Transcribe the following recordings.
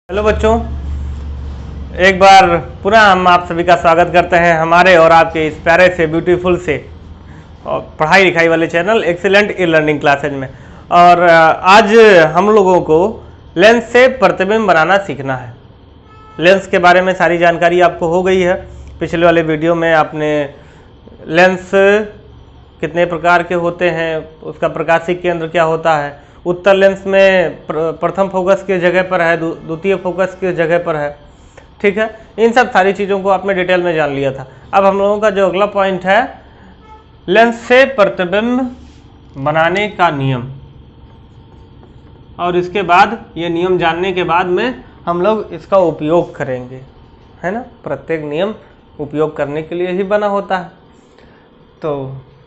Hello बच्चों, एक बार पुनः हम आप सभी का स्वागत करते हैं हमारे और आपके इस प्यारे से ब्यूटीफुल से और पढ़ाई लिखाई वाले channel excellent e learning classes में। और आज हम लोगों को लेंस से प्रतिबिंब बनाना सीखना है। लेंस के बारे में सारी जानकारी आपको हो गई है। पिछले वाले वीडियो में आपने लेंस कितने प्रकार के होते हैं, उसका प्रकाशिक केंद्र क्या होता है, उत्तल लेंस में प्रथम फोकस की जगह पर है, द्वितीय फोकस की जगह पर है, ठीक है। इन सब सारी चीज़ों को आपने डिटेल में जान लिया था। अब हम लोगों का जो अगला पॉइंट है, लेंस से प्रतिबिंब बनाने का नियम। और इसके बाद ये नियम जानने के बाद में हम लोग इसका उपयोग करेंगे, है ना। प्रत्येक नियम उपयोग करने के लिए ही बना होता है। तो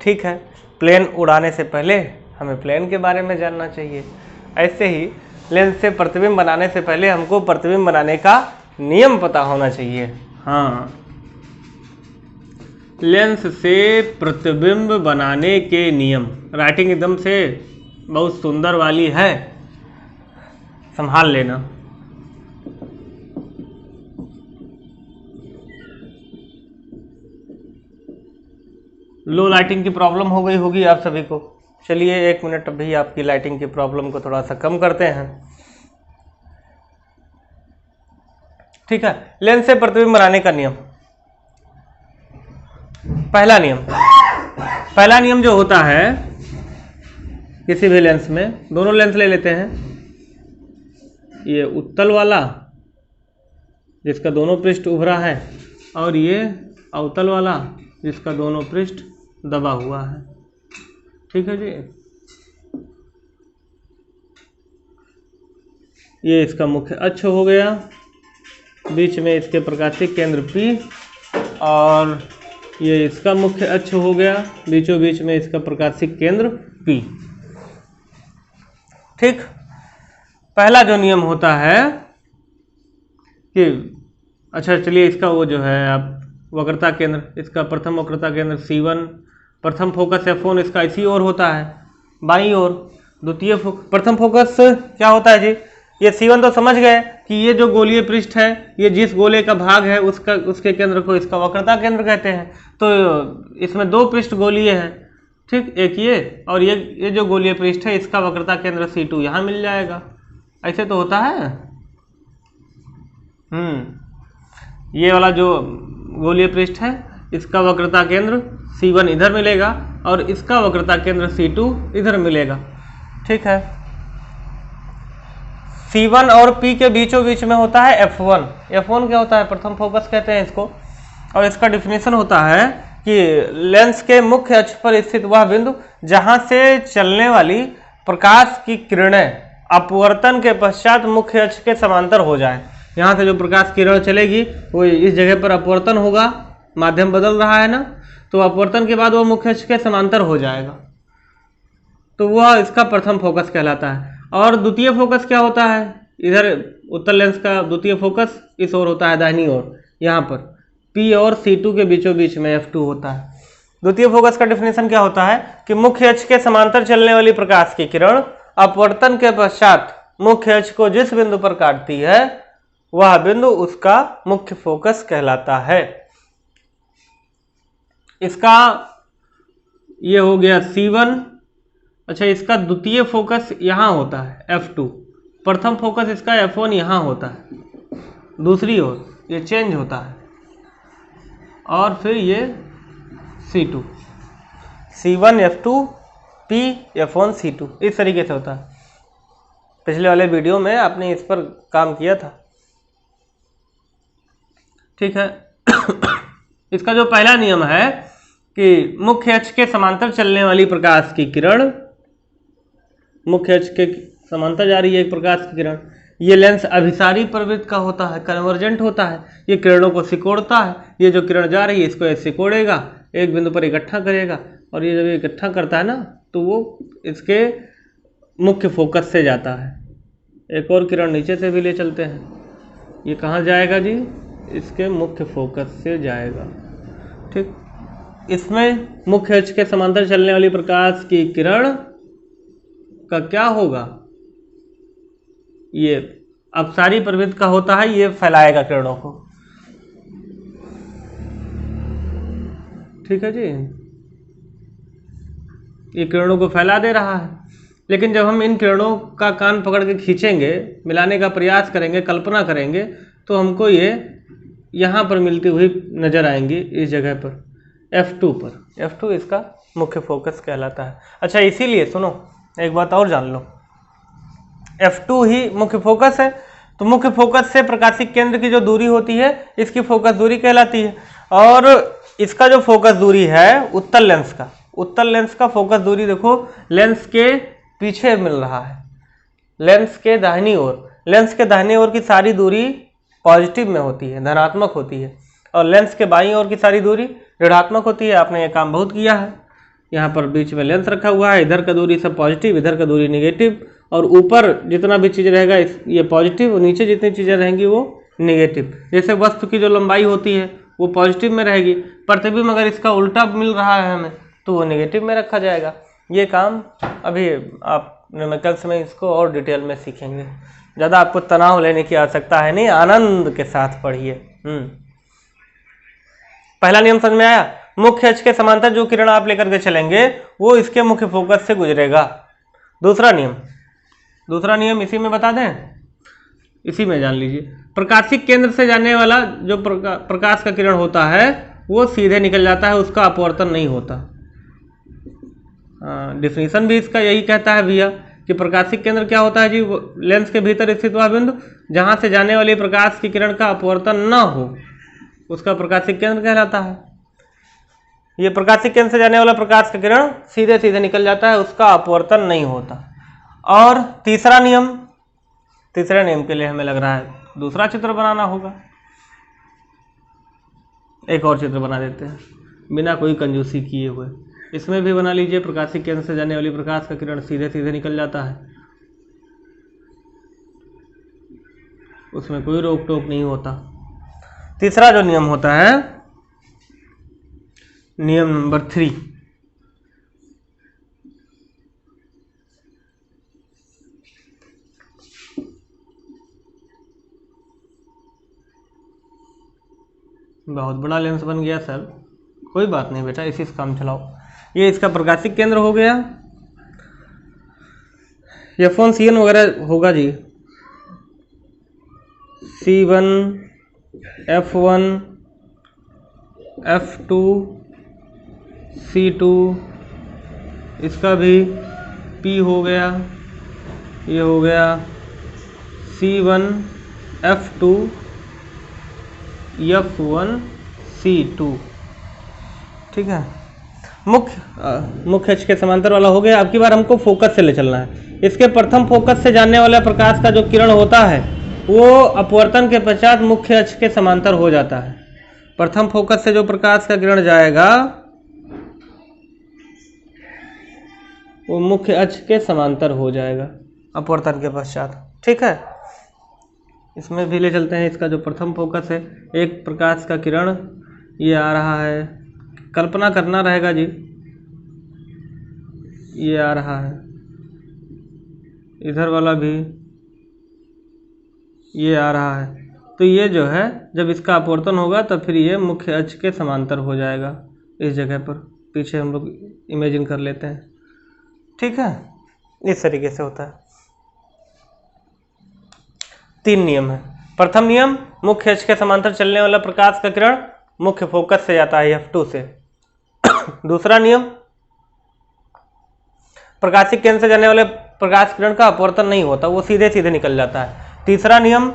ठीक है, प्लेन उड़ाने से पहले हमें प्लेन के बारे में जानना चाहिए। ऐसे ही लेंस से प्रतिबिंब बनाने से पहले हमको प्रतिबिंब बनाने का नियम पता होना चाहिए। हाँ, लेंस से प्रतिबिंब बनाने के नियम। राइटिंग एकदम से बहुत सुंदर वाली है, संभाल लेना। लो लाइटिंग की प्रॉब्लम हो गई होगी आप सभी को। चलिए 1 मिनट अभी आपकी लाइटिंग की प्रॉब्लम को थोड़ा सा कम करते हैं, ठीक है। लेंस से प्रतिबिंब बनाने का नियम। पहला नियम जो होता है किसी भी लेंस में, दोनों लेंस ले लेते हैं। ये उत्तल वाला जिसका दोनों पृष्ठ उभरा है, और ये अवतल वाला जिसका दोनों पृष्ठ दबा हुआ है, ठीक है जी। ये इसका मुख्य अक्ष हो गया, बीच में इसके प्रकाशिक केंद्र P, और ये इसका मुख्य अक्ष हो गया, बीचों बीच में इसका प्रकाशिक केंद्र P, ठीक। पहला जो नियम होता है कि अच्छा चलिए इसका वो जो है आप वक्रता केंद्र, इसका प्रथम वक्रता केंद्र C1, प्रथम फोकस F1 इसका इसी ओर होता है, बाईं ओर। द्वितीय प्रथम फोकस क्या होता है जी, ये C1 तो समझ गए कि ये जो गोलीय पृष्ठ है, ये जिस गोले का भाग है उसके केंद्र को इसका वक्रता केंद्र कहते हैं। तो इसमें दो पृष्ठ गोलीय है, ठीक, एक ये और ये जो गोलीय पृष्ठ है इसका वक्रता केंद्र C2 यहाँ मिल जाएगा। ऐसे तो होता है। ये वाला जो गोलीय पृष्ठ है इसका वक्रता केंद्र C1 इधर मिलेगा और इसका वक्रता केंद्र C2 इधर मिलेगा, ठीक है। C1 और P के बीचों बीच में होता है F1। F1 क्या होता है, प्रथम फोकस कहते हैं इसको। और इसका डिफिनेशन होता है कि लेंस के मुख्य अक्ष पर स्थित वह बिंदु जहां से चलने वाली प्रकाश की किरणें अपवर्तन के पश्चात मुख्य अक्ष के समांतर हो जाए। यहाँ से जो प्रकाश किरण चलेगी वो इस जगह पर अपवर्तन होगा, माध्यम बदल रहा है ना, तो अपवर्तन के बाद वो मुख्य अक्ष के समांतर हो जाएगा, तो वह इसका प्रथम फोकस कहलाता है। और द्वितीय फोकस क्या होता है, इधर उत्तल लेंस का द्वितीय फोकस इस ओर होता है, दाहिनी ओर, यहाँ पर P और C2 के बीचों बीच में F2 होता है। द्वितीय फोकस का डिफिनेशन क्या होता है कि मुख्य अक्ष के समांतर चलने वाली प्रकाश की किरण अपवर्तन के पश्चात मुख्य अक्ष को जिस बिंदु पर काटती है वह बिंदु उसका मुख्य फोकस कहलाता है। इसका ये हो गया C1। अच्छा, इसका द्वितीय फोकस यहाँ होता है F2, प्रथम फोकस इसका F1 यहाँ होता है, दूसरी ओर ये चेंज होता है, और फिर ये C2, C1 F2 P F1 C2 इस तरीके से होता है। पिछले वाले वीडियो में आपने इस पर काम किया था, ठीक है। इसका जो पहला नियम है कि मुख्य अक्ष के समांतर चलने वाली प्रकाश की किरण, मुख्य अक्ष के समांतर जा रही है एक प्रकाश की किरण, ये लेंस अभिसारी प्रवृत्ति का होता है, कन्वर्जेंट होता है, ये किरणों को सिकोड़ता है। ये जो किरण जा रही है इसको सिकोड़ेगा, एक बिंदु पर इकट्ठा करेगा, और ये जब इकट्ठा करता है ना तो वो इसके मुख्य फोकस से जाता है। एक और किरण नीचे से भी ले चलते हैं, ये कहाँ जाएगा जी, इसके मुख्य फोकस से जाएगा, ठीक। इसमें मुख्य अक्ष के समांतर चलने वाली प्रकाश की किरण का क्या होगा, ये अपसारी प्रवृत्ति का होता है, ये फैलाएगा किरणों को। ठीक है जी, ये किरणों को फैला दे रहा है। लेकिन जब हम इन किरणों का कान पकड़ के खींचेंगे, मिलाने का प्रयास करेंगे, कल्पना करेंगे, तो हमको ये यहाँ पर मिलती हुई नजर आएंगी, इस जगह पर F2 पर। F2 इसका मुख्य फोकस कहलाता है। अच्छा, इसीलिए सुनो एक बात और जान लो, F2 ही मुख्य फोकस है, तो मुख्य फोकस से प्रकाशिक केंद्र की जो दूरी होती है इसकी फोकस दूरी कहलाती है। और इसका जो फोकस दूरी है उत्तल लेंस का फोकस दूरी देखो लेंस के पीछे मिल रहा है, लेंस के दाहिनी ओर की सारी दूरी पॉजिटिव में होती है, धनात्मक होती है, और लेंस के बाईं ओर की सारी दूरी ऋणात्मक होती है। आपने ये काम बहुत किया है। यहाँ पर बीच में लेंस रखा हुआ है, इधर का दूरी सब पॉजिटिव, इधर का दूरी निगेटिव, और ऊपर जितना भी चीज़ रहेगा ये पॉजिटिव, और नीचे जितनी चीज़ें रहेंगी वो निगेटिव। जैसे वस्तु की जो लंबाई होती है वो पॉजिटिव में रहेगी, प्रतिबिंब अगर इसका उल्टा मिल रहा है हमें तो वो निगेटिव में रखा जाएगा। ये काम अभी आप न्यूमेरिकल्स में इसको और डिटेल में सीखेंगे, ज़्यादा आपको तनाव लेने की आवश्यकता है नहीं, आनंद के साथ पढ़िए। पहला नियम समझ में आया? मुख्य अक्ष के समांतर जो किरण आप लेकर के चलेंगे वो इसके मुख्य फोकस से गुजरेगा। दूसरा नियम इसी में बता दें, इसी में जान लीजिए। प्रकाशिक केंद्र से जाने वाला जो प्रकाश का किरण होता है वो सीधे निकल जाता है, उसका अपवर्तन नहीं होता। डिफिनीशन भी इसका यही कहता है भैया कि प्रकाशिक केंद्र क्या होता है जी, लेंस के भीतर स्थित वह बिंदु जहां से जाने वाली प्रकाश की किरण का अपवर्तन न हो, उसका प्रकाशिक केंद्र कहलाता है। ये प्रकाशिक केंद्र से जाने वाला प्रकाश का किरण सीधे सीधे निकल जाता है, उसका अपवर्तन नहीं होता। और तीसरे नियम के लिए हमें लग रहा है दूसरा चित्र बनाना होगा। एक और चित्र बना देते हैं बिना कोई कंजूसी किए हुए। इसमें भी बना लीजिए, प्रकाशिक केंद्र से जाने वाली प्रकाश का किरण सीधे सीधे निकल जाता है, उसमें कोई रोक टोक नहीं होता। तीसरा जो नियम होता है, नियम नंबर 3, बहुत बड़ा लेंस बन गया सर, कोई बात नहीं बेटा, इसी से काम चलाओ। ये इसका प्रकाशिक केंद्र हो गया, F1 C1 वगैरह होगा जी, C1 F1 F2 C2, इसका भी P हो गया, ये हो गया C1 F2 F1 C2। ठीक है, मुख्य अक्ष के समांतर वाला हो गया। अब की बार हमको फोकस से ले चलना है। इसके प्रथम फोकस से जाने वाला प्रकाश का जो किरण होता है वो अपवर्तन के पश्चात मुख्य अक्ष के समांतर हो जाता है। प्रथम फोकस से जो प्रकाश का किरण जाएगा वो मुख्य अक्ष के समांतर हो जाएगा अपवर्तन के पश्चात। ठीक है, इसमें भी ले चलते हैं। इसका जो प्रथम फोकस है, एक प्रकाश का किरण ये आ रहा है, कल्पना करना रहेगा जी, ये आ रहा है, इधर वाला भी ये आ रहा है, तो ये जो है जब इसका अपवर्तन होगा तब फिर ये मुख्य अक्ष के समांतर हो जाएगा। इस जगह पर पीछे हम लोग इमेजिन कर लेते हैं। ठीक है, इस तरीके से होता है। 3 नियम है। प्रथम नियम, मुख्य अक्ष के समांतर चलने वाला प्रकाश का किरण मुख्य फोकस से जाता है F2 से। दूसरा नियम, प्रकाशिक केंद्र से जाने वाले प्रकाश किरण का अपवर्तन नहीं होता, वो सीधे सीधे निकल जाता है। तीसरा नियम,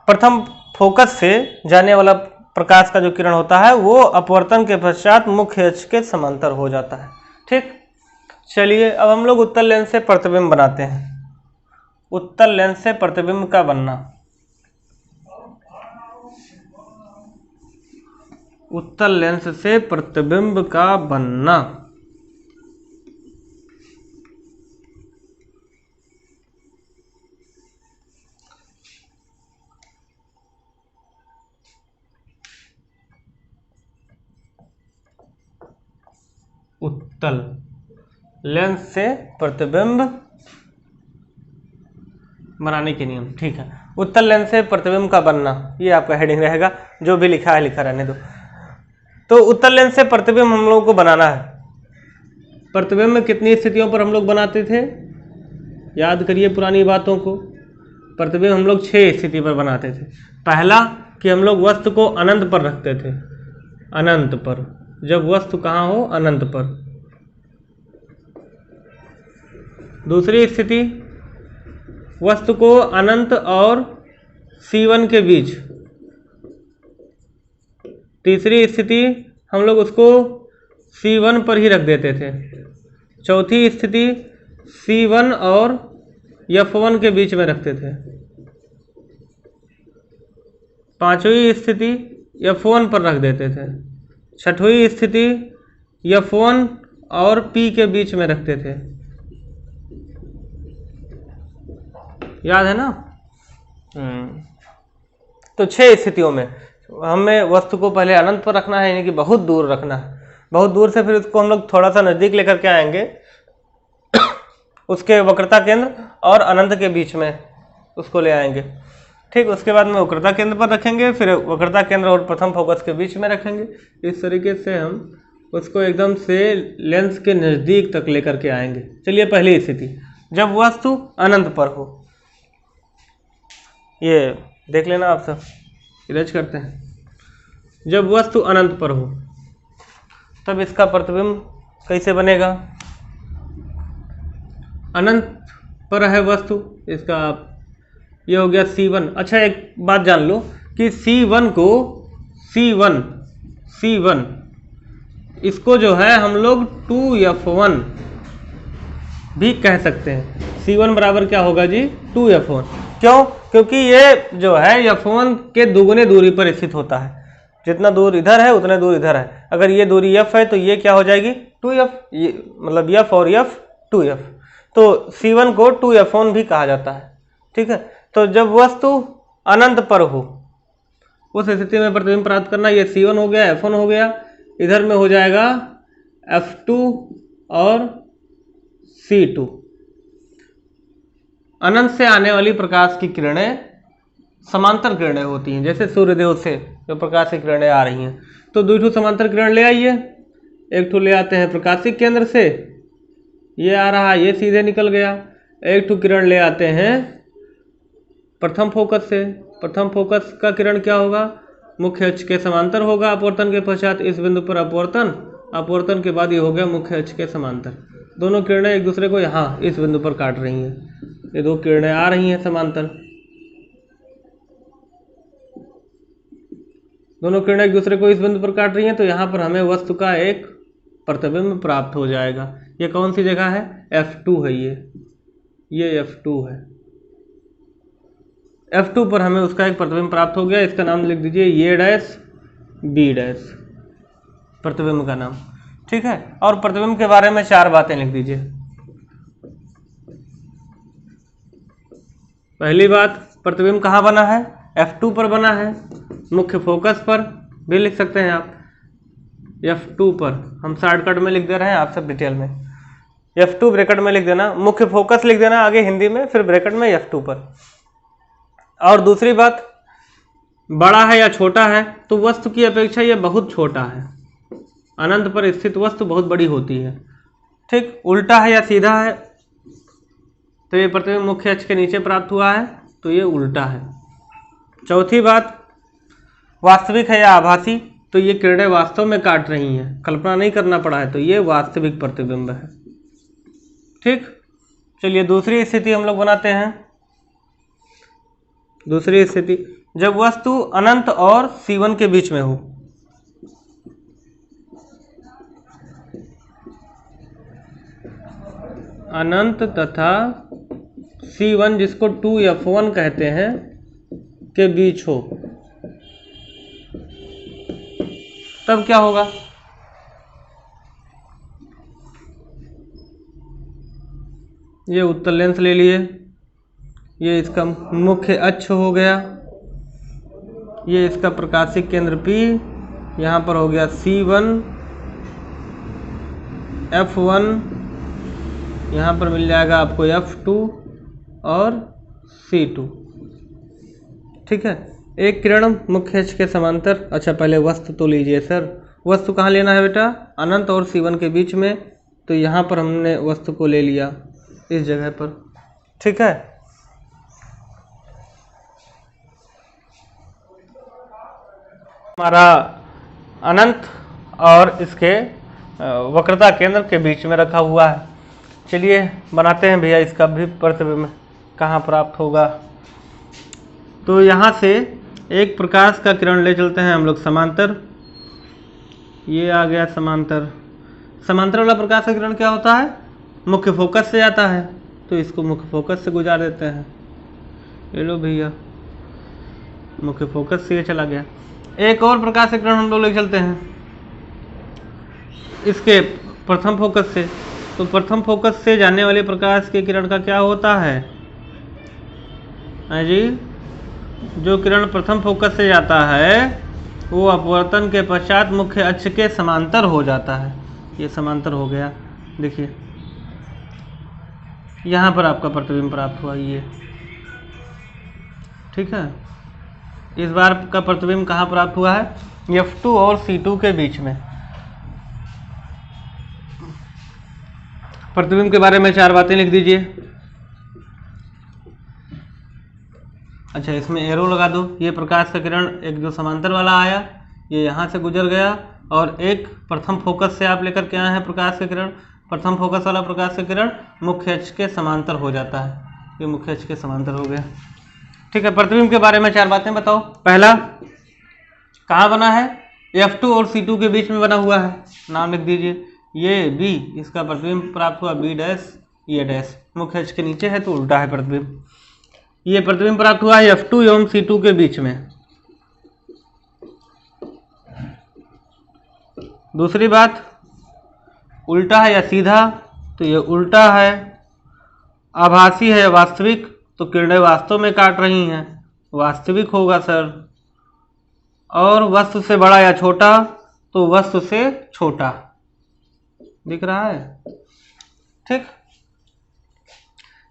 प्रथम फोकस से जाने वाला प्रकाश का जो किरण होता है वो अपवर्तन के पश्चात मुख्य अक्ष के समांतर हो जाता है। ठीक, चलिए अब हम लोग उत्तल लेंस से प्रतिबिंब बनाते हैं। उत्तल लेंस से प्रतिबिंब का बनना, उत्तल लेंस से प्रतिबिंब का बनना। उत्तल लेंस से प्रतिबिंब बनाने के नियम, ठीक है। उत्तल लेंस से प्रतिबिंब का बनना, ये आपका हेडिंग रहेगा, जो भी लिखा है लिखा रहने दो। तो उत्तल लेंस से प्रतिबिंब हम लोगों को बनाना है। प्रतिबिंब में कितनी स्थितियों पर हम लोग बनाते थे, याद करिए पुरानी बातों को। प्रतिबिंब हम लोग 6 स्थिति पर बनाते थे। पहला कि हम लोग वस्तु को अनंत पर रखते थे, अनंत पर, जब वस्तु कहाँ हो, अनंत पर। दूसरी स्थिति, वस्तु को अनंत और C1 के बीच। तीसरी स्थिति, हम लोग उसको C1 पर ही रख देते थे। चौथी स्थिति, C1 और F1 के बीच में रखते थे। पांचवी स्थिति, F1 पर रख देते थे। छठवीं स्थिति, F1 और P के बीच में रखते थे। याद है ना? तो 6 स्थितियों में हमें वस्तु को पहले अनंत पर रखना है, यानी कि बहुत दूर रखना है। बहुत दूर से फिर उसको हम लोग थोड़ा सा नज़दीक लेकर के आएंगे, उसके वक्रता केंद्र और अनंत के बीच में उसको ले आएंगे, ठीक। उसके बाद में वक्रता केंद्र पर रखेंगे, फिर वक्रता केंद्र और प्रथम फोकस के बीच में रखेंगे। इस तरीके से हम उसको एकदम से लेंस के नज़दीक तक लेकर के आएंगे। चलिए पहली स्थिति, जब वस्तु अनंत पर हो। ये देख लेना आप सब, इरेज करते हैं। जब वस्तु अनंत पर हो तब इसका प्रतिबिंब कैसे बनेगा? अनंत पर है वस्तु, इसका ये हो गया C1। अच्छा एक बात जान लो कि C1 को C1 इसको जो है हम लोग 2F1 भी कह सकते हैं। C1 बराबर क्या होगा जी? 2F1। क्यों? क्योंकि ये जो है F1 के दुगुने दूरी पर स्थित होता है। जितना दूर इधर है उतने दूर इधर है। अगर ये दूरी F है तो ये क्या हो जाएगी? 2F, मतलब F और F 2F। तो C1 को 2F1 भी कहा जाता है, ठीक है। तो जब वस्तु अनंत पर हो उस स्थिति में प्रतिबिंब प्राप्त करना, ये C1 हो गया, F1 हो गया, इधर में हो जाएगा F2 और C2। अनंत से आने वाली प्रकाश की किरणें समांतर किरणें होती हैं। जैसे सूर्यदेव से जो प्रकाश की किरणें आ रही हैं, तो 2 समांतर किरण ले आइए। एक ठो ले आते हैं प्रकाशिक केंद्र से, ये आ रहा, ये सीधे निकल गया। एक ठो किरण ले आते हैं प्रथम फोकस से। प्रथम फोकस का किरण क्या होगा? मुख्य अक्ष के समांतर होगा। अपवर्तन के पश्चात इस बिंदु पर अपवर्तन, अपवर्तन के बाद ये हो गया मुख्य अक्ष के समांतर। दोनों किरणें एक दूसरे को यहाँ इस बिंदु पर काट रही हैं। ये 2 किरणें आ रही हैं समांतर, दोनों किरणें एक दूसरे को इस बिंदु पर काट रही हैं। तो यहाँ पर हमें वस्तु का एक प्रतिबिंब प्राप्त हो जाएगा। ये कौन सी जगह है? F2 है, ये F2 है। F2 पर हमें उसका एक प्रतिबिंब प्राप्त हो गया। इसका नाम लिख दीजिए ये डैश बी डैश, प्रतिबिंब का नाम, ठीक है। और प्रतिबिंब के बारे में 4 बातें लिख दीजिए। पहली बात, प्रतिबिंब कहाँ बना है? F2 पर बना है। मुख्य फोकस पर भी लिख सकते हैं आप, F2 पर। हम शॉर्टकट में लिख दे रहे हैं, आप सब डिटेल में F2 ब्रैकेट में लिख देना, मुख्य फोकस लिख देना आगे हिंदी में, फिर ब्रैकेट में F2 पर। और दूसरी बात, बड़ा है या छोटा है? तो वस्तु की अपेक्षा यह बहुत छोटा है। अनंत पर स्थित वस्तु बहुत बड़ी होती है, ठीक। उल्टा है या सीधा है? तो ये प्रतिबिंब मुख्य अक्ष के नीचे प्राप्त हुआ है, तो ये उल्टा है। चौथी बात, वास्तविक है या आभासी? तो ये किरणें वास्तव में काट रही हैं, कल्पना नहीं करना पड़ा है, तो ये वास्तविक प्रतिबिंब है, ठीक। चलिए दूसरी स्थिति हम लोग बनाते हैं। दूसरी स्थिति, जब वस्तु अनंत और C1 के बीच में हो। अनंत तथा C1, जिसको 2F1 कहते हैं, के बीच हो, तब क्या होगा? ये उत्तल लेंस ले लिए, ये इसका मुख्य अक्ष हो गया, ये इसका प्रकाशिक केंद्र P, यहाँ पर हो गया C1, F1, यहाँ पर मिल जाएगा आपको F2 और C2। ठीक है, एक किरण मुख्य अक्ष के समांतर। अच्छा पहले वस्तु तो लीजिए सर, वस्तु कहाँ लेना है बेटा? अनंत और C1 के बीच में। तो यहाँ पर हमने वस्तु को ले लिया इस जगह पर। ठीक है, हमारा अनंत और इसके वक्रता केंद्र के बीच में रखा हुआ है। चलिए बनाते हैं भैया इसका भी प्रतिबिंब कहाँ प्राप्त होगा। तो यहाँ से एक प्रकाश का किरण ले चलते हैं हम लोग समांतर। ये आ गया समांतर। समांतर वाला प्रकाश का किरण क्या होता है? मुख्य फोकस से आता है, तो इसको मुख्य फोकस से गुजार देते हैं। ये लो भैया, मुख्य फोकस से ये चला गया। एक और प्रकाश का किरण हम लोग ले चलते हैं इसके प्रथम फोकस से। तो प्रथम फोकस से जाने वाले प्रकाश के किरण का क्या होता है? जी, जो किरण प्रथम फोकस से जाता है वो अपवर्तन के पश्चात मुख्य अक्ष के समांतर हो जाता है। ये समांतर हो गया, देखिए यहाँ पर आपका प्रतिबिंब प्राप्त हुआ ये। ठीक है, इस बार का प्रतिबिंब कहाँ प्राप्त हुआ है? F2 और C2 के बीच में। प्रतिबिंब के बारे में 4 बातें लिख दीजिए। अच्छा इसमें एरो लगा दो। ये प्रकाश का किरण एक जो समांतर वाला आया ये यहाँ से गुजर गया, और एक प्रथम फोकस से आप लेकर के आए हैं प्रकाश का किरण। प्रथम फोकस वाला प्रकाश का किरण मुख्य अक्ष के समांतर हो जाता है। ये मुख्य अक्ष के समांतर हो गया। ठीक है, प्रतिबिंब के बारे में 4 बातें बताओ। पहला, कहाँ बना है? F2 और C2 के बीच में बना हुआ है। नाम लिख दीजिए। ये B, इसका प्रतिबिंब प्राप्त हुआ B डैश, ये डैश मुख्य अक्ष के नीचे है तो उल्टा है प्रतिबिंब। ये प्रतिबिंब प्राप्त हुआ है F2 एवं C2 के बीच में। दूसरी बात, उल्टा है या सीधा? तो ये उल्टा है। आभासी है या वास्तविक? तो किरणें वास्तव में काट रही हैं, वास्तविक होगा सर। और वस्तु से बड़ा या छोटा? तो वस्तु से छोटा। दिख रहा है? ठीक,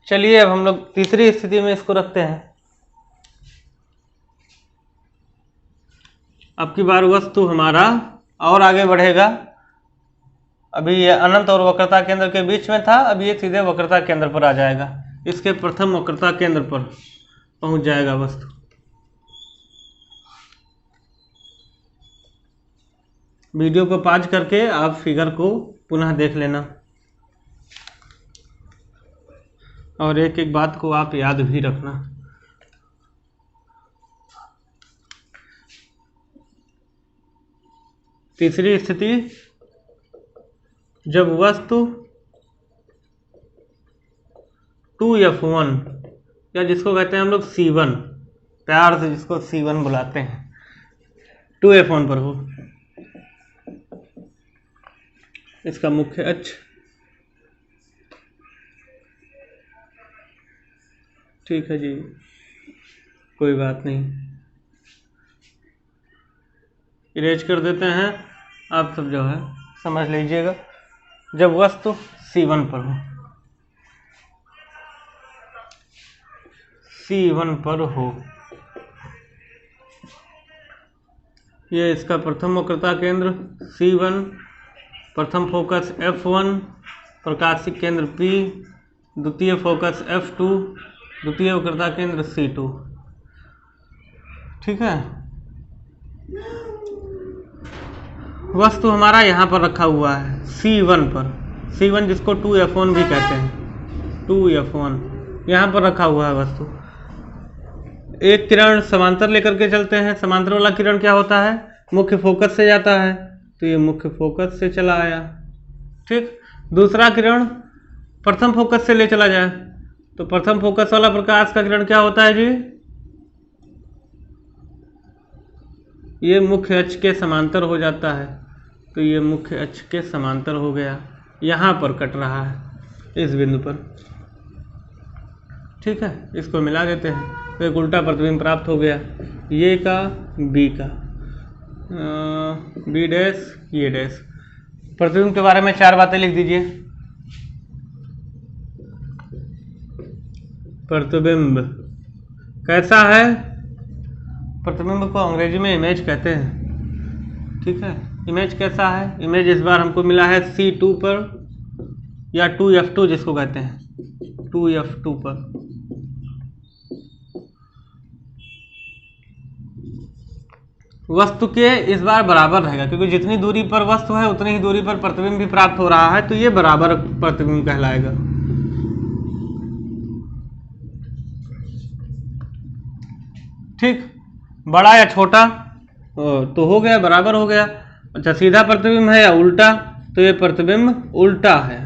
चलिए अब हम लोग तीसरी स्थिति में इसको रखते हैं। अब की बार वस्तु हमारा और आगे बढ़ेगा। अभी ये अनंत और वक्रता केंद्र के बीच में था, अब ये सीधे वक्रता केंद्र पर आ जाएगा। इसके प्रथम वक्रता केंद्र पर पहुंच जाएगा वस्तु। वीडियो को पॉज करके आप फिगर को पुनः देख लेना, और एक एक बात को आप याद भी रखना। तीसरी स्थिति, जब वस्तु 2F1 या जिसको कहते हैं हम लोग C1, प्यार से जिसको C1 बुलाते हैं, 2F1 पर हो, इसका मुख्य अक्ष, ठीक है जी, कोई बात नहीं, इरेज कर देते हैं। आप सब जो है समझ लीजिएगा। जब वस्तु C1 पर हो, C1 पर हो, ये इसका प्रथम वक्रता केंद्र C1, प्रथम फोकस F1, प्रकाशिक केंद्र P, द्वितीय फोकस F2, द्वितीय वक्रता केंद्र C2। ठीक है, वस्तु हमारा यहाँ पर रखा हुआ है C1 पर। C1 जिसको 2F1 भी कहते हैं, 2F1 यहाँ पर रखा हुआ है वस्तु। एक किरण समांतर लेकर के चलते हैं। समांतर वाला किरण क्या होता है? मुख्य फोकस से जाता है, तो ये मुख्य फोकस से चला आया। ठीक, दूसरा किरण प्रथम फोकस से ले चला जाए, तो प्रथम फोकस वाला प्रकाश का किरण क्या होता है जी? ये मुख्य अक्ष के समांतर हो जाता है, तो ये मुख्य अक्ष के समांतर हो गया। यहाँ पर कट रहा है इस बिंदु पर। ठीक है, इसको मिला देते हैं तो एक उल्टा प्रतिबिंब प्राप्त हो गया। ये का बी का, बी डैश, ये डैश। प्रतिबिंब के बारे में 4 बातें लिख दीजिए। प्रतिबिंब कैसा है? प्रतिबिंब को अंग्रेजी में इमेज कहते हैं। ठीक है, इमेज कैसा है? इमेज इस बार हमको मिला है C2 पर या 2F2 जिसको कहते हैं, 2F2 पर। वस्तु के इस बार बराबर रहेगा, क्योंकि जितनी दूरी पर वस्तु है उतनी ही दूरी पर प्रतिबिंब भी प्राप्त हो रहा है, तो ये बराबर प्रतिबिंब कहलाएगा। ठीक, बड़ा या छोटा तो हो गया, बराबर हो गया। अच्छा, सीधा प्रतिबिंब है या उल्टा? तो ये प्रतिबिंब उल्टा है।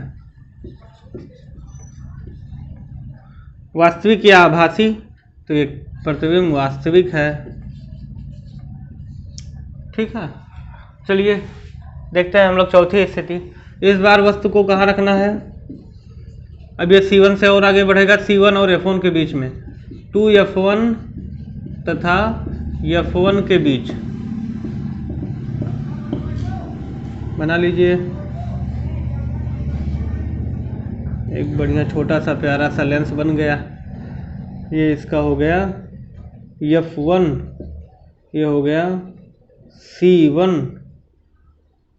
वास्तविक या आभासी? तो ये प्रतिबिंब वास्तविक है। ठीक है, चलिए देखते हैं हम लोग चौथी स्थिति। इस बार वस्तु को कहाँ रखना है? अब ये C1 से और आगे बढ़ेगा, C1 और F1 के बीच में, 2F1 तथा F1 के बीच बना लीजिए एक बढ़िया छोटा सा प्यारा सा लेंस बन गया। ये इसका हो गया F1, ये हो गया C1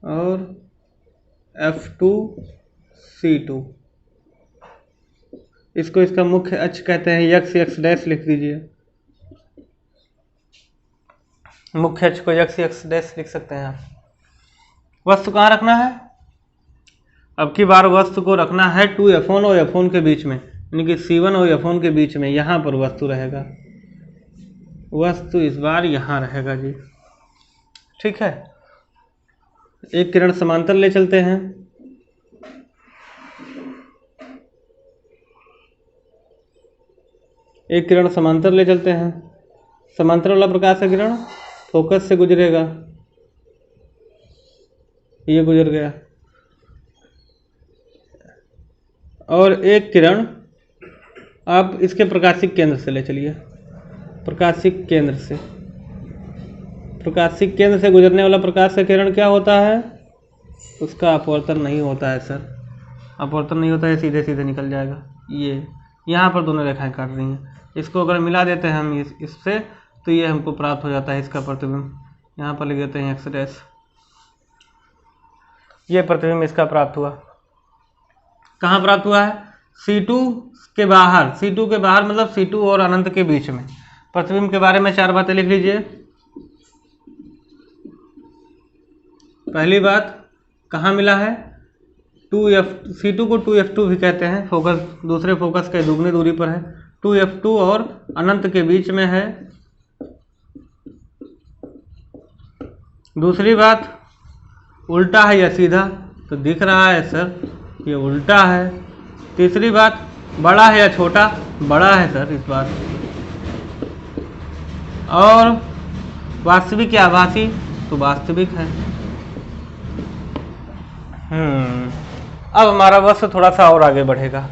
और F2 C2। इसको इसका मुख्य अक्ष कहते हैं, x डैश लिख दीजिए। मुख्य अक्ष को x डैश लिख सकते हैं आप। वस्तु कहाँ रखना है? अब की बार वस्तु को रखना है 2F1 और F1 के बीच में, यानी कि C1 और F1 के बीच में, यहाँ पर वस्तु रहेगा। वस्तु इस बार यहाँ रहेगा जी। ठीक है, एक किरण समांतर ले चलते हैं। एक किरण समांतर ले चलते हैं। समांतर वाला प्रकाश का किरण फोकस से गुजरेगा, ये गुजर गया। और एक किरण आप इसके प्रकाशिक केंद्र से ले चलिए। प्रकाशिक केंद्र से, प्रकाशिक केंद्र से गुजरने वाला प्रकाश का किरण क्या होता है? उसका अपवर्तन नहीं होता है सर, अपवर्तन नहीं होता है, सीधे सीधे निकल जाएगा। ये यहाँ पर दोनों रेखाएं काट रही हैं, इसको अगर मिला देते हैं हम इससे, तो ये हमको प्राप्त हो जाता है इसका प्रतिबिंब। यहाँ पर लिख देते हैं x डैश। ये प्रतिबिंब इसका प्राप्त हुआ। कहाँ प्राप्त हुआ है? C2 के बाहर। C2 के बाहर मतलब C2 और अनंत के बीच में। प्रतिबिंब के बारे में 4 बातें लिख लीजिए। पहली बात, कहाँ मिला है? C2 को 2F2 भी कहते हैं, फोकस दूसरे फोकस के दुगनी दूरी पर है। 2F2 और अनंत के बीच में है। दूसरी बात, उल्टा है या सीधा? तो दिख रहा है सर ये उल्टा है। तीसरी बात, बड़ा है या छोटा? बड़ा है सर इस बार। और वास्तविक या आभासी? तो वास्तविक है। अब हमारा वस्तु थोड़ा सा और आगे बढ़ेगा।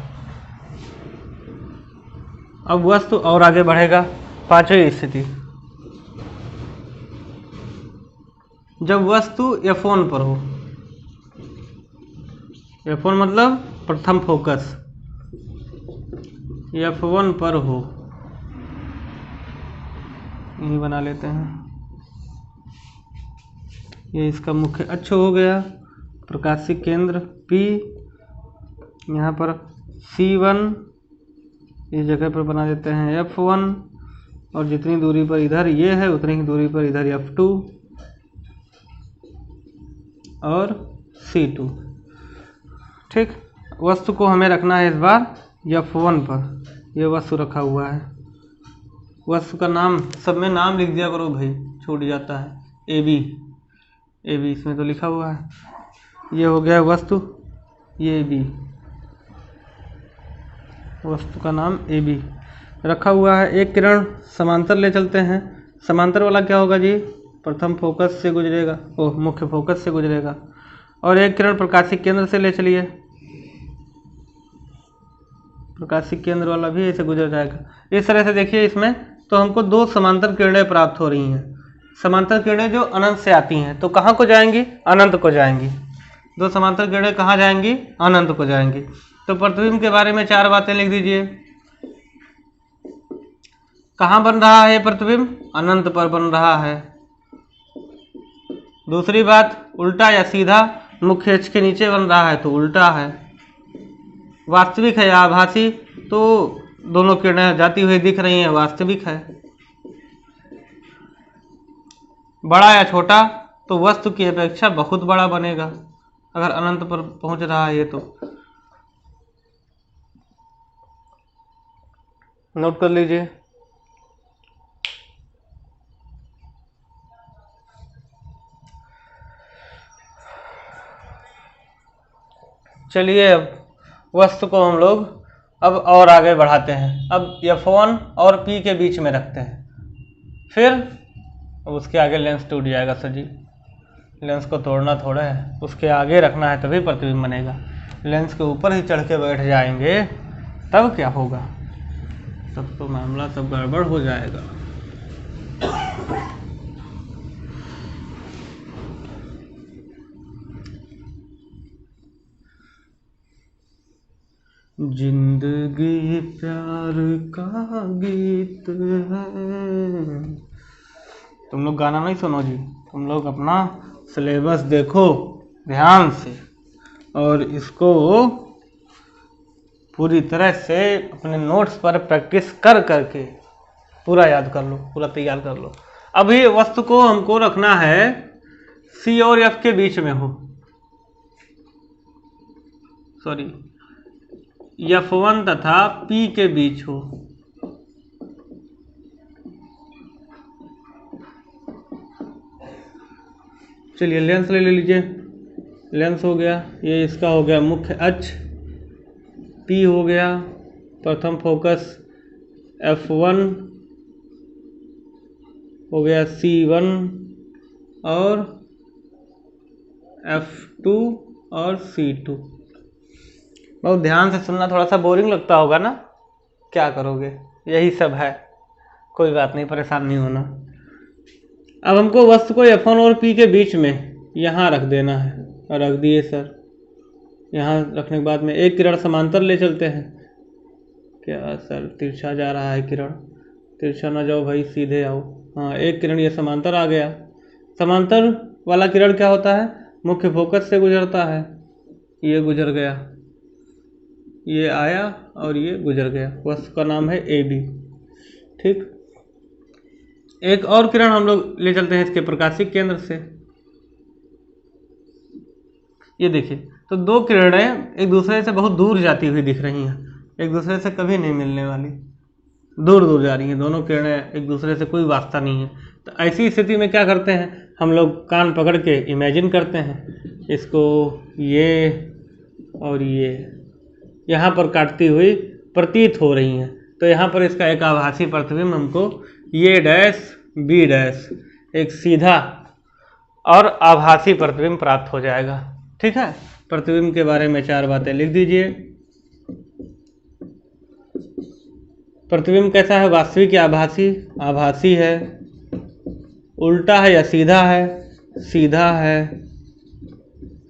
अब वस्तु और आगे बढ़ेगा। पांचवी स्थिति, जब वस्तु F1 पर हो। F1 मतलब प्रथम फोकस, F1 पर हो, यही बना लेते हैं। ये इसका मुख्य अक्ष हो गया। प्रकाशिक केंद्र P, यहाँ पर C1 इस जगह पर बना देते हैं F1, और जितनी दूरी पर इधर ये है उतनी ही दूरी पर इधर F2 और C2। ठीक, वस्तु को हमें रखना है इस बार F1 पर। यह वस्तु रखा हुआ है। वस्तु का नाम, सब में नाम लिख दिया करो भाई, छूट जाता है। AB इसमें तो लिखा हुआ है। ये हो गया वस्तु, ये AB, वस्तु का नाम AB रखा हुआ है। एक किरण समांतर ले चलते हैं। समांतर वाला क्या होगा जी? प्रथम फोकस से गुजरेगा, मुख्य फोकस से गुजरेगा। और एक किरण प्रकाशिक केंद्र से ले चलिए। प्रकाशिक केंद्र वाला भी ऐसे गुजर जाएगा। इस तरह से देखिए, इसमें तो हमको 2 समांतर किरणें प्राप्त हो रही हैं। समांतर किरणें जो अनंत से आती हैं, तो कहाँ को जाएंगी? अनंत को जाएंगी। 2 समांतर किरणें कहाँ जाएंगी? अनंत को जाएंगी। तो प्रतिबिंब के बारे में 4 बातें लिख दीजिए। कहाँ बन रहा है प्रतिबिंब? अनंत पर बन रहा है। दूसरी बात, उल्टा या सीधा? मुख्य अक्ष के नीचे बन रहा है तो उल्टा है। वास्तविक है या आभासी? तो दोनों किरणें जाती हुई दिख रही हैं, वास्तविक है। बड़ा या छोटा? तो वस्तु की अपेक्षा बहुत बड़ा बनेगा अगर अनंत पर पहुंच रहा है ये तो। नोट कर लीजिए। चलिए अब वस्तु को हम लोग अब और आगे बढ़ाते हैं। अब F1 और P के बीच में रखते हैं, फिर उसके आगे लेंस टूट जाएगा सर जी। लेंस को तोड़ना थोड़ा है, उसके आगे रखना है तभी प्रतिबिंब बनेगा। लेंस के ऊपर ही चढ़ के बैठ जाएंगे तब क्या होगा? तब तो मामला सब गड़बड़ हो जाएगा। जिंदगी प्यार का गीत है। तुम लोग गाना नहीं सुनो जी, तुम लोग अपना सिलेबस देखो ध्यान से और इसको पूरी तरह से अपने नोट्स पर प्रैक्टिस कर करके पूरा याद कर लो, पूरा तैयार कर लो। अभी वस्तु को हमको रखना है C और F के बीच में हो, सॉरी F1 तथा P के बीच हो। चलिए लेंस ले लीजिए। लेंस हो गया, ये इसका हो गया मुख्य अक्ष। P हो गया प्रथम फोकस। F1 हो गया C1 और F2 और C2। बहुत ध्यान से सुनना, थोड़ा सा बोरिंग लगता होगा ना, क्या करोगे, यही सब है, कोई बात नहीं, परेशान नहीं होना। अब हमको वस्तु को F1 और P के बीच में यहाँ रख देना है, और रख दिए सर। यहाँ रखने के बाद में एक किरण समांतर ले चलते हैं। क्या सर तिरछा जा रहा है किरण? तिरछा ना जाओ भाई, सीधे आओ। हाँ, एक किरण ये समांतर आ गया। समांतर वाला किरण क्या होता है? मुख्य फोकस से गुजरता है। ये गुजर गया, ये आया और ये गुजर गया। वस्तु का नाम है AB। ठीक, एक और किरण हम लोग ले चलते हैं इसके प्रकाशिक केंद्र से। ये देखिए, तो दो किरणें एक दूसरे से बहुत दूर जाती हुई दिख रही हैं, एक दूसरे से कभी नहीं मिलने वाली, दूर दूर जा रही हैं दोनों किरणें, एक दूसरे से कोई वास्ता नहीं है। तो ऐसी स्थिति में क्या करते हैं हम लोग? कान पकड़ के इमेजिन करते हैं इसको, ये और ये यहाँ पर काटती हुई प्रतीत हो रही हैं। तो यहाँ पर इसका एक आभासी प्रतिबिंब हमको ये डैश बी डैश एक सीधा और आभासी प्रतिबिंब प्राप्त हो जाएगा। ठीक है, प्रतिबिंब के बारे में 4 बातें लिख दीजिए। प्रतिबिंब कैसा है? वास्तविक या आभासी? आभासी है। उल्टा है या सीधा है? सीधा है।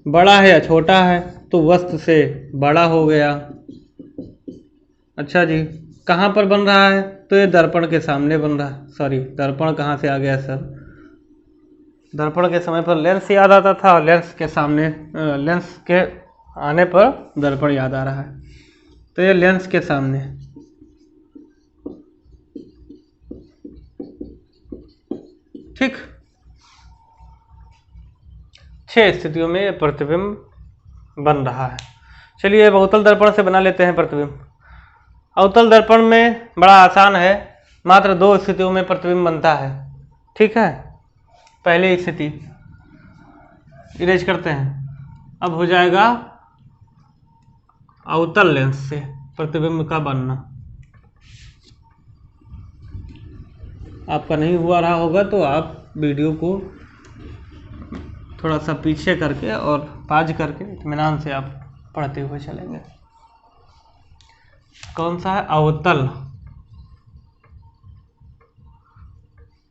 बड़ा है या छोटा है? तो वस्तु से बड़ा हो गया। अच्छा जी, कहाँ पर बन रहा है? तो ये दर्पण के सामने बन रहा है। सॉरी, दर्पण कहाँ से आ गया सर? दर्पण के समय पर लेंस याद आता था, और लेंस के सामने लेंस के आने पर दर्पण याद आ रहा है। तो ये लेंस के सामने। ठीक, 6 स्थितियों में ये प्रतिबिंब बन रहा है। चलिए अब अवतल दर्पण से बना लेते हैं प्रतिबिंब। अवतल दर्पण में बड़ा आसान है, मात्र 2 स्थितियों में प्रतिबिंब बनता है। ठीक है, पहली स्थिति इरेज करते हैं। अब हो जाएगा अवतल लेंस से प्रतिबिंब का बनना। आपका नहीं हुआ रहा होगा तो आप वीडियो को थोड़ा सा पीछे करके और पाज करके इत्मीनान से आप पढ़ते हुए चलेंगे। कौन सा है? अवतल।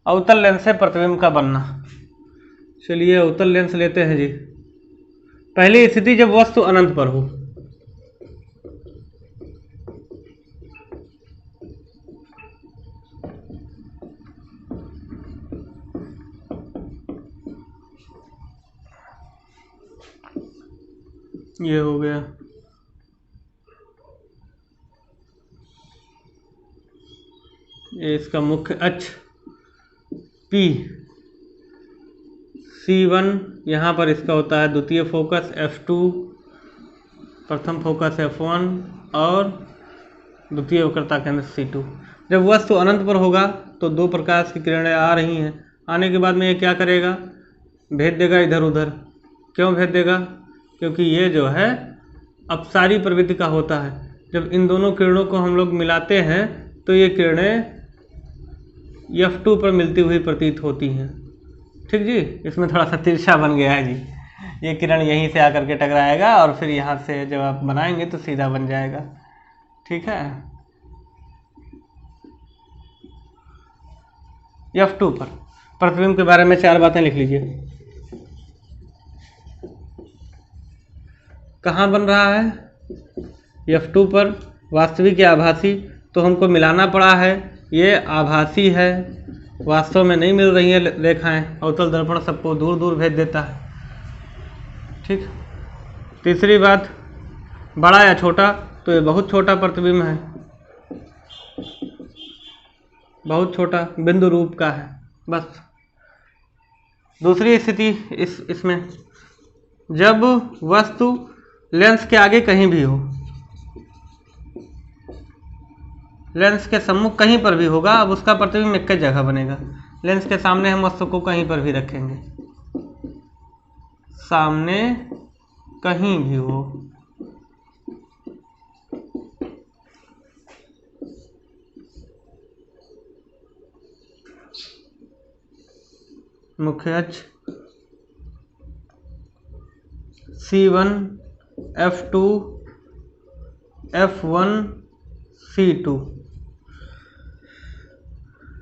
अवतल लेंस से प्रतिबिंब का बनना। चलिए अवतल लेंस लेते हैं जी। पहली स्थिति जब वस्तु अनंत पर हो। ये हो गया, ये इसका मुख्य अक्ष P, C1 यहाँ पर इसका होता है द्वितीय फोकस, F2 प्रथम फोकस F1 और द्वितीय वक्रता केंद्र C2। जब वस्तु अनंत पर होगा तो दो प्रकाश की किरणें आ रही हैं, आने के बाद में ये क्या करेगा, भेज देगा इधर उधर। क्यों भेज देगा? क्योंकि ये जो है अपसारी प्रवृत्ति का होता है। जब इन दोनों किरणों को हम लोग मिलाते हैं तो ये किरणें F2 पर मिलती हुई प्रतीत होती हैं। ठीक जी, इसमें थोड़ा सा तिरछा बन गया है जी, ये किरण यहीं से आकर के टकराएगा और फिर यहाँ से जब आप बनाएंगे तो सीधा बन जाएगा। ठीक है, F2 पर प्रतिबिंब के बारे में 4 बातें लिख लीजिए। कहाँ बन रहा है? F2 पर। वास्तविक या आभासी? तो हमको मिलाना पड़ा है, ये आभासी है, वास्तव में नहीं मिल रही है रेखाएं। अवतल दर्पण सबको दूर दूर भेज देता है। ठीक। तीसरी बात, बड़ा या छोटा? तो ये बहुत छोटा प्रतिबिंब है, बहुत छोटा, बिंदु रूप का है बस। दूसरी स्थिति इसमें जब वस्तु लेंस के आगे कहीं भी हो, लेंस के सम्मुख कहीं पर भी होगा, अब उसका प्रतिबिंब एक जगह बनेगा। लेंस के सामने हम वस्तु को कहीं पर भी रखेंगे, सामने कहीं भी हो, मुख्य अक्ष C1 F2 F1 C2।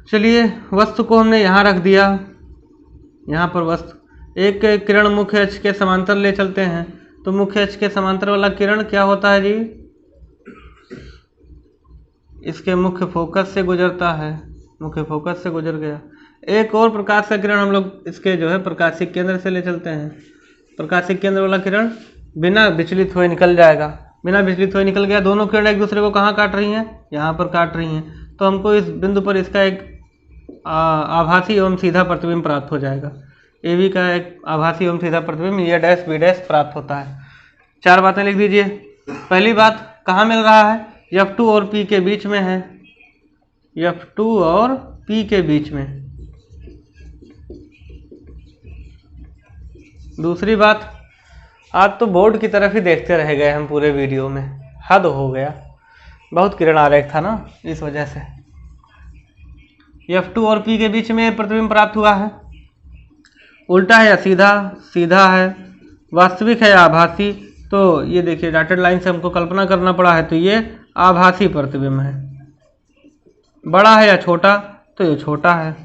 चलिए, वस्तु को हमने यहाँ रख दिया, यहाँ पर वस्तु। एक किरण मुख्य अक्ष के समांतर ले चलते हैं, तो मुख्य अक्ष के समांतर वाला किरण क्या होता है जी? इसके मुख्य फोकस से गुजरता है, मुख्य फोकस से गुजर गया। एक और प्रकाश का किरण हम लोग इसके जो है प्रकाशिक केंद्र से ले चलते हैं, प्रकाशिक केंद्र वाला किरण बिना विचलित हुए निकल जाएगा, बिना विचलित हुए निकल गया। दोनों किरण एक दूसरे को कहाँ काट रही हैं? यहाँ पर काट रही हैं, तो हमको इस बिंदु पर इसका एक आभासी एवं सीधा प्रतिबिंब प्राप्त हो जाएगा। AB का एक आभासी एवं सीधा प्रतिबिंब ये डैश B डैश प्राप्त होता है। 4 बातें लिख दीजिए। पहली बात, कहाँ मिल रहा है? F2 और P के बीच में है, F2 और P के बीच में। दूसरी बात, आज तो बोर्ड की तरफ ही देखते रह गए हम पूरे वीडियो में, हद हो गया, बहुत किरण आरेख था ना, इस वजह से। F2 और P के बीच में प्रतिबिंब प्राप्त हुआ है। उल्टा है या सीधा? सीधा है। वास्तविक है या आभासी? तो ये देखिए डॉटेड लाइन से हमको कल्पना करना पड़ा है, तो ये आभासी प्रतिबिंब है। बड़ा है या छोटा? तो ये छोटा है,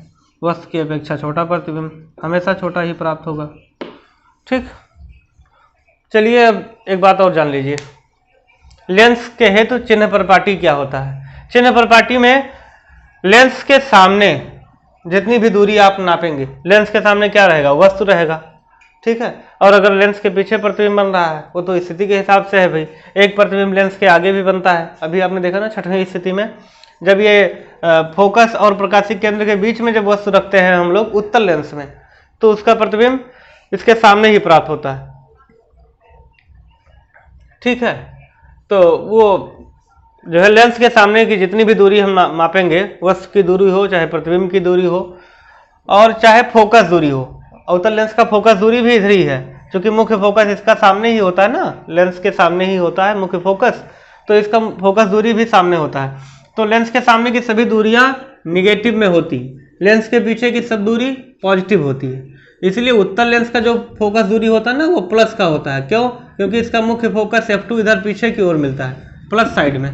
वस्तु की अपेक्षा छोटा प्रतिबिंब हमेशा छोटा ही प्राप्त होगा। ठीक। चलिए अब एक बात और जान लीजिए, लेंस के हेतु चिन्ह परिपाटी क्या होता है? चिन्ह परिपाटी में लेंस के सामने जितनी भी दूरी आप नापेंगे, लेंस के सामने क्या रहेगा? वस्तु रहेगा। ठीक है, और अगर लेंस के पीछे प्रतिबिंब बन रहा है, वो तो स्थिति के हिसाब से है भाई। एक प्रतिबिंब लेंस के आगे भी बनता है, अभी आपने देखा ना 6वीं स्थिति में, जब ये फोकस और प्रकाशिक केंद्र के बीच में जब वस्तु रखते हैं हम लोग उत्तल लेंस में, तो उसका प्रतिबिंब इसके सामने ही प्राप्त होता है। ठीक है, तो वो जो है लेंस के सामने की जितनी भी दूरी हम मापेंगे, वस्तु की दूरी हो, चाहे प्रतिबिंब की दूरी हो, और चाहे फोकस दूरी हो। अवतल लेंस का फोकस दूरी भी इधर ही है, क्योंकि मुख्य फोकस इसका सामने ही होता है ना, लेंस के सामने ही होता है मुख्य फोकस, तो इसका फोकस दूरी भी सामने होता है। तो लेंस के सामने की सभी दूरियां निगेटिव में होती, लेंस के पीछे की सब दूरी पॉजिटिव होती है। इसलिए उत्तल लेंस का जो फोकस दूरी होता है ना, वो प्लस का होता है। क्यों? क्योंकि इसका मुख्य फोकस F2 इधर पीछे की ओर मिलता है, प्लस साइड में,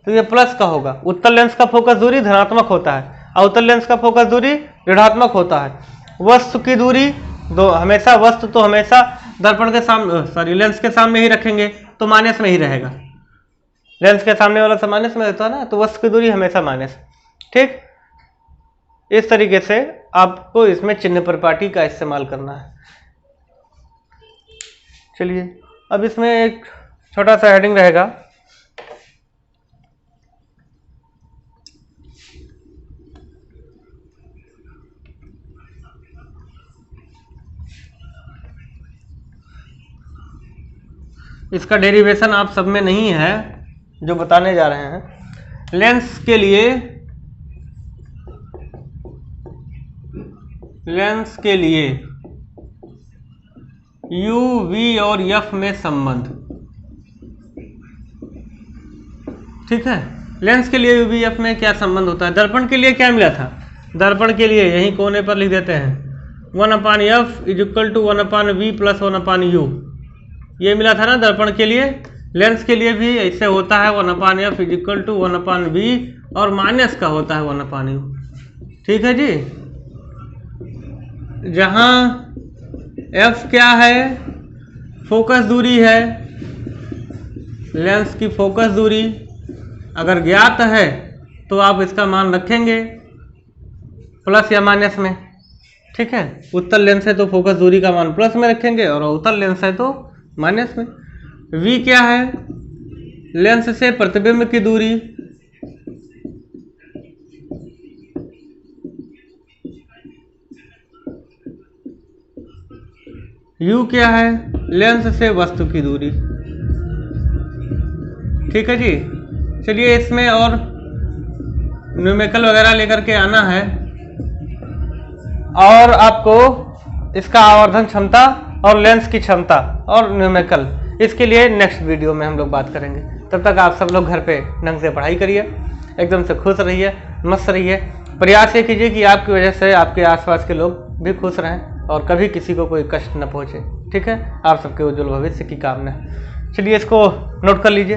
तो ये प्लस का होगा। उत्तल लेंस का फोकस दूरी धनात्मक होता है, अवतल लेंस का फोकस दूरी ऋणात्मक होता है। वस्तु की दूरी हमेशा, वस्तु तो हमेशा दर्पण के सामने, लेंस के सामने ही रखेंगे तो माइनस में ही रहेगा। लेंस के सामने वाला माइनस में रहता है ना, तो वस्तु की दूरी हमेशा माइनस। ठीक, इस तरीके से आपको इसमें चिन्ह परिपाटी का इस्तेमाल करना है। चलिए अब इसमें एक छोटा सा हेडिंग रहेगा, इसका डेरिवेशन आप सब में नहीं है जो बताने जा रहे हैं। लेंस के लिए u, v और f में संबंध। ठीक है, लेंस के लिए u, v, f में क्या संबंध होता है। दर्पण के लिए क्या मिला था, दर्पण के लिए यही कोने पर लिख देते हैं 1/f is equal to 1/v plus 1/u, ये मिला था ना दर्पण के लिए। लेंस के लिए भी ऐसे होता है 1/f is equal to 1/v और माइनस का होता है 1/u। ठीक है जी, जहां f क्या है, फोकस दूरी है, लेंस की फोकस दूरी अगर ज्ञात है तो आप इसका मान रखेंगे प्लस या माइनस में। ठीक है, उत्तल लेंस है तो फोकस दूरी का मान प्लस में रखेंगे और अवतल लेंस है तो माइनस में। v क्या है, लेंस से प्रतिबिंब की दूरी, u क्या है, लेंस से वस्तु की दूरी। ठीक है जी, चलिए इसमें और न्यूमेरिकल वगैरह लेकर के आना है और आपको इसका आवर्धन क्षमता और लेंस की क्षमता और न्यूमेरिकल, इसके लिए नेक्स्ट वीडियो में हम लोग बात करेंगे। तब तक आप सब लोग घर पे ढंग से पढ़ाई करिए, एकदम से खुश रहिए, मस्त रहिए। प्रयास ये कीजिए कि आपकी वजह से आपके आसपास के लोग भी खुश रहें और कभी किसी को कोई कष्ट न पहुंचे। ठीक है, आप सबके उज्जवल भविष्य की कामना। चलिए इसको नोट कर लीजिए।